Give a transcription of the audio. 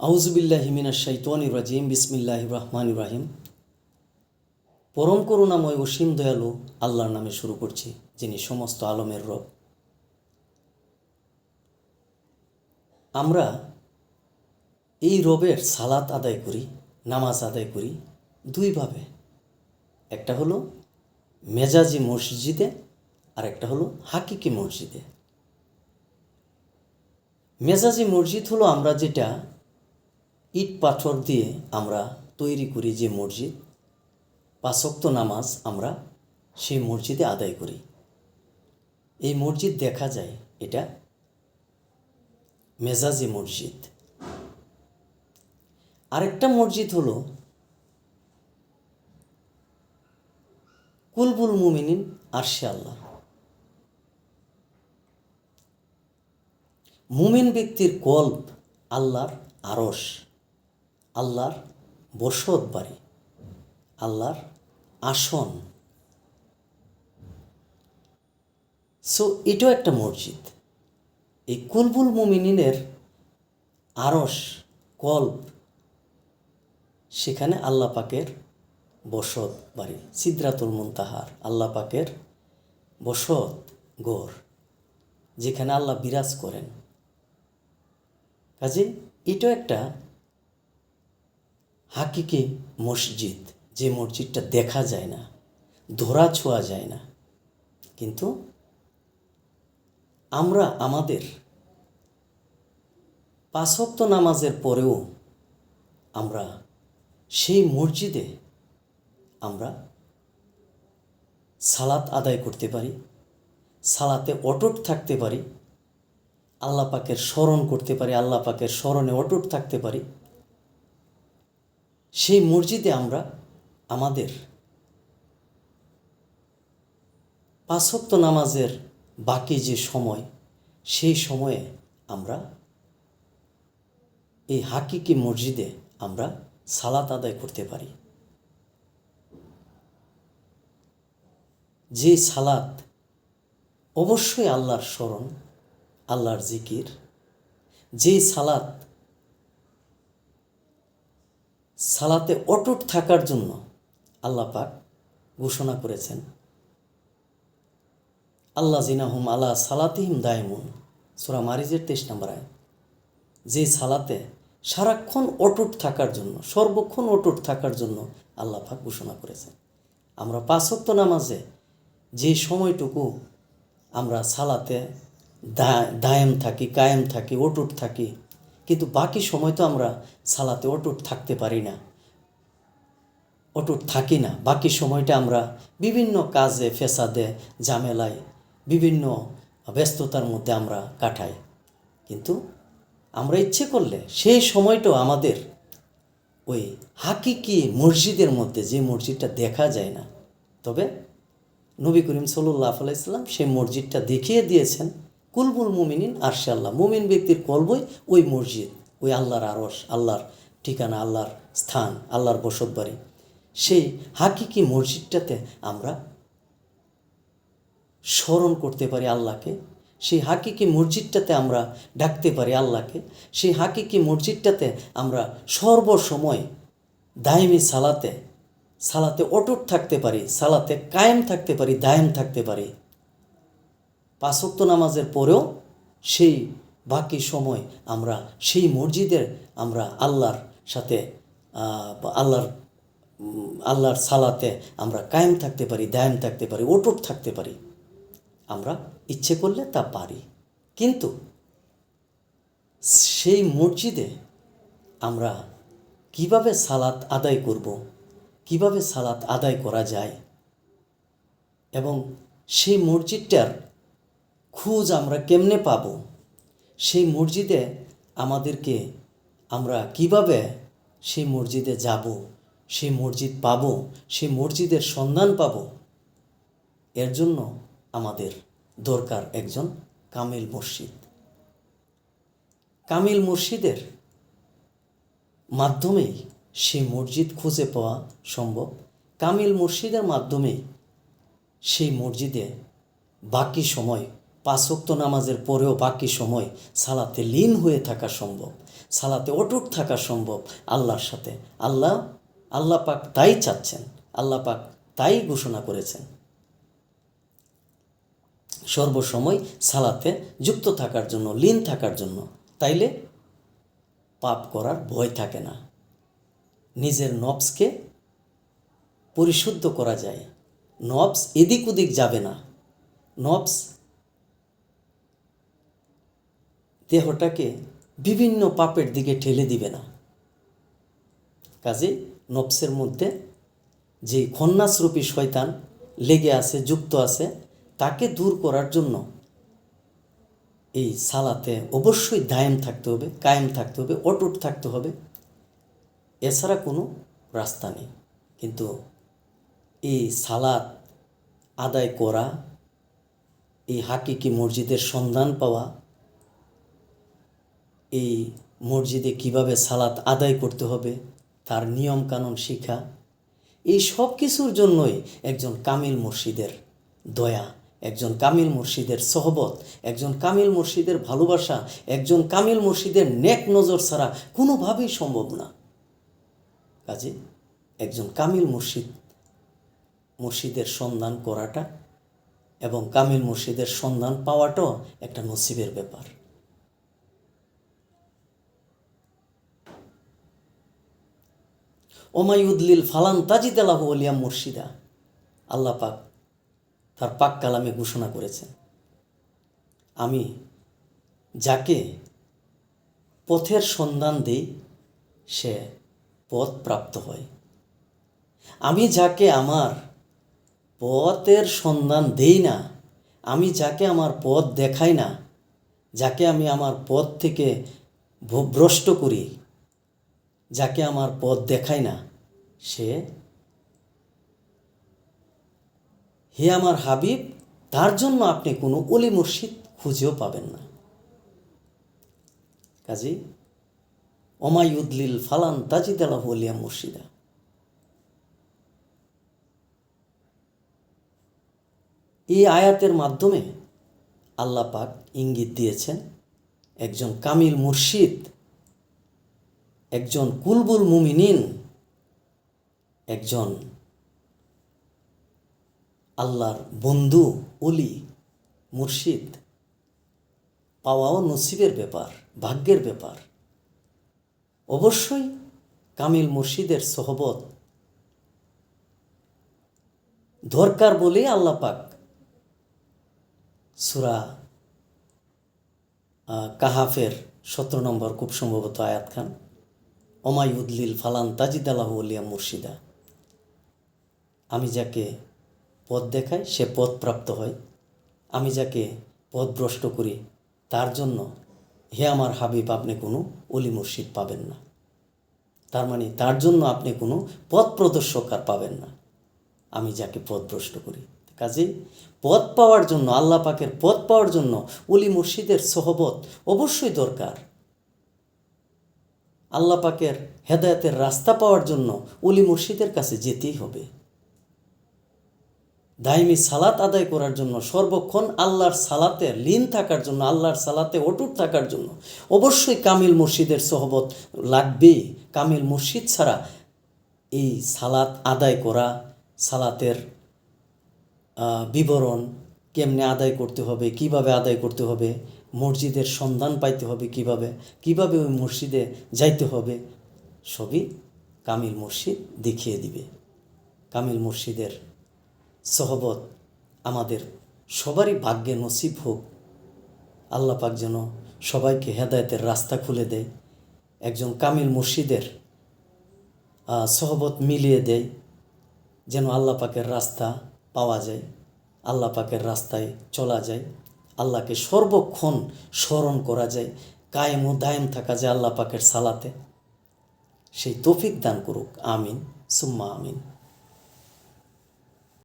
আউযুবিল্লাহি মিনাশ শাইতানির রাজিম বিসমিল্লাহির রহমানির রহিম। পরম করুণাময় অসীম দয়ালু আল্লাহর নামে শুরু করছি, যিনি সমস্ত আলমের রব। আমরা এই রবের সালাত আদায় করি, নামাজ আদায় করি দুইভাবে। একটা হলো মেজাজি মসজিদে, আর একটা হলো হাকিকি মসজিদে। মেজাজি মসজিদ হলো আমরা যেটা ইট পাথর দিয়ে আমরা তৈরি করি, যে মসজিদ, 5 ওয়াক্ত নামাজ আমরা সেই মসজিদে আদায় করি। এই মসজিদ দেখা যায়, এটা মেজাজি মসজিদ। আরেকটা মসজিদ হলো কুলবুল মুমিনিন আরশে আল্লাহ। মুমিন ব্যক্তির কল্ব আল্লাহর আরশ, আল্লাহর বসত বাড়ি, আল্লাহর আসন। সো এটাও একটা মসজিদ। এই কুলবুল মুমিনিনের আরশ, কল্ব, সেখানে আল্লাহ পাকের বসত বাড়ি, সিদরাতুল মুনতাহার আল্লাহ পাকের বসত গড়, যেখানে আল্লাহ বিরাজ করেন। কাজে এটাও একটা হাকিকি মসজিদ, যে মসজিদটা দেখা যায় না, ধরা ছোঁয়া যায় না, কিন্তু আমরা আমাদের 5 ওয়াক্ত নামাজের পরেও আমরা সেই মসজিদে আমরা সালাত আদায় করতে পারি, সালাতে অটুট থাকতে পারি, আল্লাহ পাকের স্মরণ করতে পারি, আল্লাহ পাকের স্মরণে অটুট থাকতে পারি। সেই মসজিদে আমরা আমাদের 5 ওয়াক্ত নামাজের বাকি যে সময়, সেই সময়ে আমরা এই হাকিকি মসজিদে আমরা সালাত আদায় করতে পারি। যে সালাত অবশ্যই আল্লাহর স্মরণ, আল্লাহর জিকির, যে সালাতে অটুট থাকার জন্য আল্লাহ পাক ঘোষণা করেছেন, আল্লাহ জিনাহুম আলা সালাতিহিম দায়মুন, সূরা মারিজের 23 নম্বর আয়াত। যে সালাতে সারাক্ষণ অটুট থাকার জন্য, সর্বক্ষণ অটুট থাকার জন্য আল্লাহ পাক ঘোষণা করেছেন। আমরা 5 ওয়াক্ত নামাজে যে সময়টুকু আমরা সালাতে দায়েম থাকি, কায়েম থাকি, অটুট থাকি, কিন্তু বাকি সময় তো আমরা সালাতে অটুট থাকতে পারি না, অটুট থাকি না। বাকি সময়টা আমরা বিভিন্ন কাজে, ফেসাদে, ঝামেলায়, বিভিন্ন ব্যস্ততার মধ্যে আমরা কাটাই। কিন্তু আমরা ইচ্ছে করলে সেই সময়টাও আমাদের ওই হাকিকি মসজিদের মধ্যে, যে মসজিদটা দেখা যায় না, তবে নবী করিম সাল্লাল্লাহু আলাইহি সাল্লাম সেই মসজিদটা দেখিয়ে দিয়েছেন। কুলবুল মুমিনিন আরশে আল্লাহ, মুমিন ব্যক্তির কলবই ওই মসজিদ, ওই আল্লাহর আরশ, আল্লাহর ঠিকানা, আল্লাহর স্থান, আল্লাহর বসত বাড়ি। সেই হাকিকি মসজিদটাতে আমরা স্মরণ করতে পারি আল্লাহকে, সেই হাকিকি মসজিদটাতে আমরা ডাকতে পারি আল্লাহকে, সেই হাকিকি মসজিদটাতে আমরা সর্বসময় দায়েমি সালাতে অটুট থাকতে পারি, সালাতে কায়েম থাকতে পারি, দায়েম থাকতে পারি। 5 ওয়াক্ত নামাজের পরেও সেই বাকি সময় আমরা সেই মসজিদের আমরা আল্লাহর সাথে আল্লাহর সালাতে আমরা কায়েম থাকতে পারি, দায়েম থাকতে পারি, অটুট থাকতে পারি। আমরা ইচ্ছে করলে তা পারি। কিন্তু সেই মসজিদে আমরা কিভাবে সালাত আদায় করব, কিভাবে সালাত আদায় করা যায়, এবং সেই মসজিদটার খোঁজ আমরা কেমনে পাব, সেই মসজিদে আমাদেরকে আমরা কিভাবে সেই মসজিদে যাব, সেই মসজিদ পাব, সেই মসজিদের সন্ধান পাব, এর জন্য আমাদের দরকার একজন কামিল মুর্শিদ। কামিল মুর্শিদের মাধ্যমেই সেই মসজিদ খুঁজে পাওয়া সম্ভব। কামিল মুর্শিদের মাধ্যমেই সেই মসজিদে বাকি সময় 5 ওয়াক্ত নামাজের পরেও বাকি সময় সালাতে লীন হয়ে থাকা সম্ভব। সালাতে অটুট থাকা সম্ভব আল্লাহর সাথে। আল্লাহ পাক তাই চাচ্ছেন, আল্লাহ পাক তাই ঘোষণা করেছেন সর্বসময় সালাতে যুক্ত থাকার জন্য, লীন থাকার জন্য। তাইলে পাপ করার ভয় থাকে না, নিজের নফসকে পরিশুদ্ধ করা যায়, নফস এদিক ওদিক যাবে না, নফস দেহটাকে বিভিন্ন পাপের দিকে ঠেলে দিবে না। কাজে নফসের মধ্যে যে খন্নাসরূপী শয়তান লেগে আছে, যুক্ত আছে, তাকে দূর করার জন্য এই সালাতে অবশ্যই দায়েম থাকতে হবে, কায়েম থাকতে হবে, অটুট থাকতে হবে। এছাড়া কোনো রাস্তা নেই। কিন্তু এই সালাত আদায় করা, এই হাকিকি মসজিদের সন্ধান পাওয়া, এই মসজিদে কিভাবে সালাত আদায় করতে হবে তার নিয়ম কানুন শিখা, এই সব কিছুর জন্যই একজন কামিল মুর্শিদের দয়া, একজন কামিল মুর্শিদের সহবত, একজন কামিল মুর্শিদের ভালোবাসা, একজন কামিল মুর্শিদের নেক নজর ছাড়া কোনোভাবেই সম্ভব না। কাজে একজন কামিল মুর্শিদের সন্ধান করাটা এবং কামিল মুর্শিদের সন্ধান পাওয়াটাও একটা নসিবের ব্যাপার। ওমায়ুদ্লিল ফালান তাজিদালাহু ওলিয়া মুর্শিদা, আল্লাহ পাক তার পাক কালামে ঘোষণা করেছেন, আমি যাকে পথের সন্ধান দিই সে পথ প্রাপ্ত হয়। আমি যাকে আমার পথের সন্ধান দেই না, আমি যাকে আমার পথ দেখাই না, যাকে আমি আমার পথ থেকে ভ্রষ্ট করি, যাকে আমার পথ দেখাই না, সে হে আমার হাবিব, তার জন্য আপনি কোনো অলি মুর্শিদ খুঁজেও পাবেন না। কাজেই ওমায়ুদ্লিল ফালান তাজিদালাহু ওলিয়া মুর্শিদা। এই আয়াতের মাধ্যমে আল্লাহ পাক ইঙ্গিত দিয়েছেন একজন কামিল মুর্শিদ, একজন কুলবুল মুমিনিন, একজন আল্লাহর বন্ধু ওলি মুর্শিদ পাওয়াও নসিবের ব্যাপার, ভাগ্যের ব্যাপার। অবশ্যই কামিল মুর্শিদের সহবত দরকার বলেই আল্লাহ পাক সূরা কাহাফের 17 নম্বর খুব সম্ভবত আয়াত খান, ওমায়ুদ্লিল ফালান তাজিদালাহু ওলিয়া মুর্শিদা, আমি যাকে পথ দেখাই সে পথ প্রাপ্ত হয়, আমি যাকে পথভ্রষ্ট করি তার জন্য হে আমার হাবিব আপনি কোনো অলি মুর্শিদ পাবেন না। তার মানে তার জন্য আপনি কোনো পথ প্রদর্শক আর পাবেন না, আমি যাকে পথভ্রষ্ট করি। কাজেই পথ পাওয়ার জন্য, আল্লাহ পাকের পথ পাওয়ার জন্য অলি মুর্শিদের সহবত অবশ্যই দরকার। আল্লাহ পাকের হেদায়েতের রাস্তা পাওয়ার জন্য অলি মুর্শিদের কাছে যেতেই হবে। দাইমি সালাত আদায় করার জন্য, সর্বক্ষণ আল্লাহর সালাতে লীন থাকার জন্য, আল্লাহর সালাতে অটুট থাকার জন্য অবশ্যই কামিল মুর্শিদের সহবত লাগবেই। কামিল মুর্শিদ ছাড়া এই সালাত আদায় করা, সালাতের বিবরণ কেমনে আদায় করতে হবে, কিভাবে আদায় করতে হবে, মসজিদের সন্ধান পাইতে হবে কিভাবে ওই মসজিদে যাইতে হবে, সবই কামিল মুর্শিদ দেখিয়ে দিবে। কামিল মুর্শিদের সহবত আমাদের সবারই ভাগ্যে নসিব হোক। আল্লাহ পাক যেন সবাইকে হেদায়েতের রাস্তা খুলে দেয়, একজন কামিল মুর্শিদের সহবত মিলিয়ে দেয়, যেন আল্লাহ পাকের রাস্তা পাওয়া যায়, আল্লাহ পাকের রাস্তায় চলা যায়, আল্লাহকে সর্বক্ষণ স্মরণ করা যায়, কায়েম ও দায়েম থাকা যায় আল্লাহ পাকের সালাতে। সেই তৌফিক দান করুক, আমিন সুম্মা আমিন।